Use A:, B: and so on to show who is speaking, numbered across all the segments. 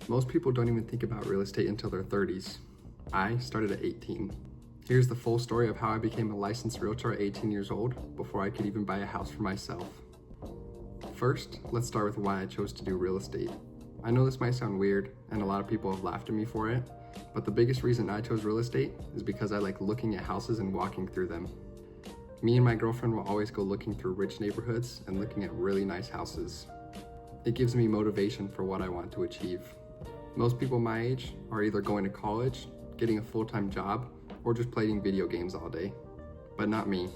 A: Most people don't even think about real estate until their 30s. I started at 18. Here's the full story of how I became a licensed realtor at 18 years old before I could even buy a house for myself. First, let's start with why I chose to do real estate. I know this might sound weird and a lot of people have laughed at me for it, but the biggest reason I chose real estate is because I like looking at houses and walking through them. Me and my girlfriend will always go looking through rich neighborhoods and looking at really nice houses. It gives me motivation for what I want to achieve. Most people my age are either going to college, getting a full-time job, or just playing video games all day. But not me.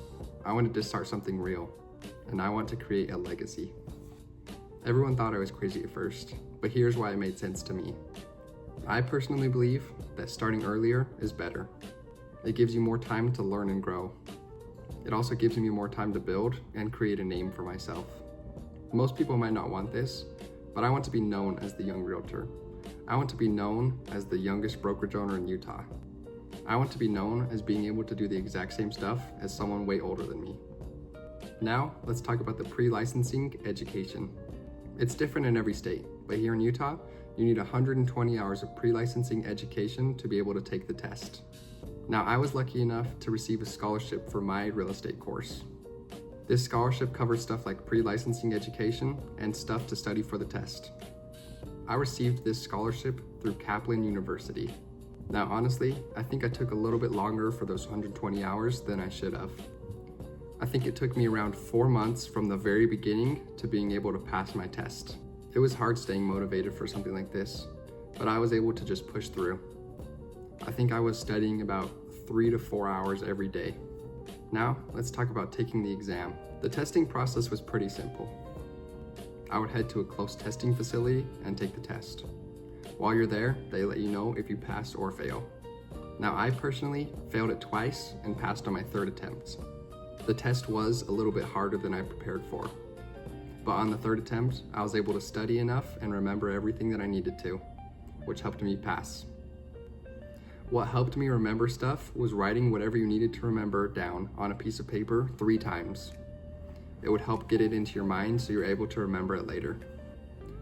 A: I wanted to start something real, and I want to create a legacy. Everyone thought I was crazy at first, but here's why it made sense to me. I personally believe that starting earlier is better. It gives you more time to learn and grow. It also gives me more time to build and create a name for myself. Most people might not want this, but I want to be known as the young realtor. I want to be known as the youngest brokerage owner in Utah. I want to be known as being able to do the exact same stuff as someone way older than me. Now, let's talk about the pre-licensing education. It's different in every state, but here in Utah, you need 120 hours of pre-licensing education to be able to take the test. Now, I was lucky enough to receive a scholarship for my real estate course. This scholarship covers stuff like pre-licensing education and stuff to study for the test. I received this scholarship through Kaplan University. Now, honestly, I think I took a little bit longer for those 120 hours than I should have. I think it took me around 4 months from the very beginning to being able to pass my test. It was hard staying motivated for something like this, but I was able to just push through. I think I was studying about 3 to 4 hours every day. Now, let's talk about taking the exam. The testing process was pretty simple. I would head to a close testing facility and take the test. While you're there, they let you know if you pass or fail. Now, I personally failed it twice and passed on my third attempt. The test was a little bit harder than I prepared for. But on the third attempt, I was able to study enough and remember everything that I needed to, which helped me pass. What helped me remember stuff was writing whatever you needed to remember down on a piece of paper 3 times. It would help get it into your mind so you're able to remember it later.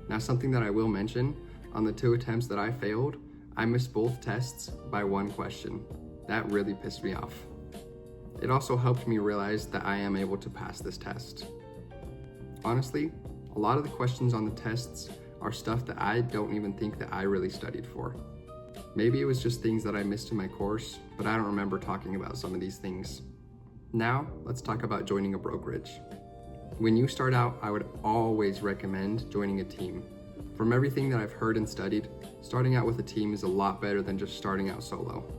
A: Now, something that I will mention, on the 2 attempts that I failed, I missed both tests by 1 question. That really pissed me off. It also helped me realize that I am able to pass this test. Honestly, a lot of the questions on the tests are stuff that I don't even think that I really studied for. Maybe it was just things that I missed in my course, but I don't remember talking about some of these things. Now, let's talk about joining a brokerage. When you start out, I would always recommend joining a team. From everything that I've heard and studied, starting out with a team is a lot better than just starting out solo.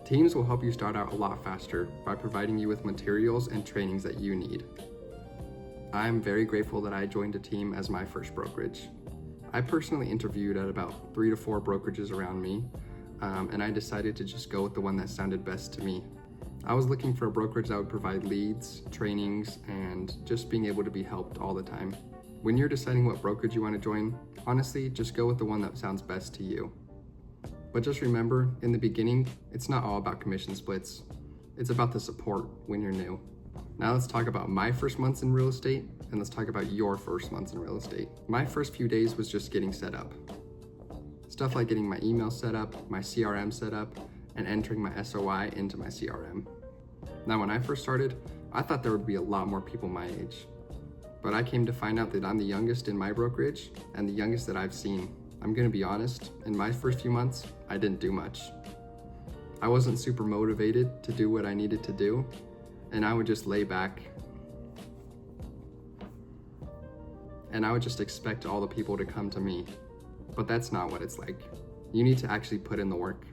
A: Teams will help you start out a lot faster by providing you with materials and trainings that you need. I am very grateful that I joined a team as my first brokerage. I personally interviewed at about 3 to 4 brokerages around me, and I decided to just go with the one that sounded best to me. I was looking for a brokerage that would provide leads, trainings, and just being able to be helped all the time. When you're deciding what brokerage you want to join, honestly, just go with the one that sounds best to you. But just remember, in the beginning, it's not all about commission splits. It's about the support when you're new. Now let's talk about my first months in real estate, and let's talk about your first months in real estate. My first few days was just getting set up. Stuff like getting my email set up, my CRM set up, and entering my SOI into my CRM. Now, when I first started, I thought there would be a lot more people my age. But I came to find out that I'm the youngest in my brokerage and the youngest that I've seen. I'm gonna be honest, in my first few months, I didn't do much. I wasn't super motivated to do what I needed to do, and I would just lay back and I would just expect all the people to come to me. But that's not what it's like. You need to actually put in the work.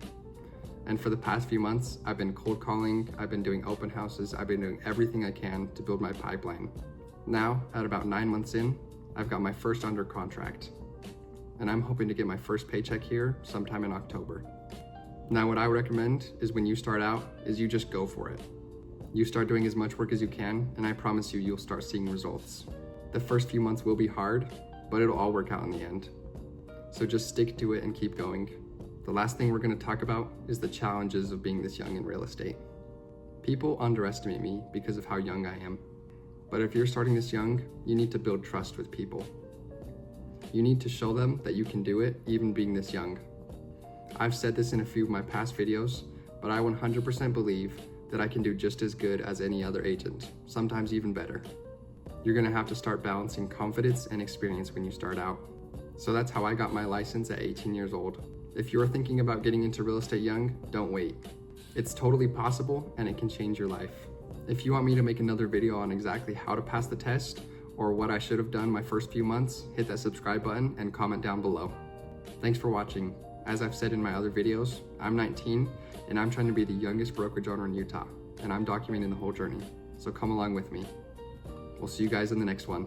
A: And for the past few months, I've been cold calling, I've been doing open houses, I've been doing everything I can to build my pipeline. Now, at about 9 months in, I've got my first under contract. And I'm hoping to get my first paycheck here sometime in October. Now, what I would recommend is when you start out, is you just go for it. You start doing as much work as you can, and I promise you, you'll start seeing results. The first few months will be hard, but it'll all work out in the end. So just stick to it and keep going. The last thing we're going to talk about is the challenges of being this young in real estate. People underestimate me because of how young I am. But if you're starting this young, you need to build trust with people. You need to show them that you can do it, even being this young. I've said this in a few of my past videos, but I 100% believe that I can do just as good as any other agent, sometimes even better. You're gonna have to start balancing confidence and experience when you start out. So that's how I got my license at 18 years old. If you're thinking about getting into real estate young, don't wait. It's totally possible and it can change your life. If you want me to make another video on exactly how to pass the test or what I should have done my first few months, hit that subscribe button and comment down below. Thanks for watching. As I've said in my other videos, I'm 19 and I'm trying to be the youngest brokerage owner in Utah, and I'm documenting the whole journey. So come along with me. We'll see you guys in the next one.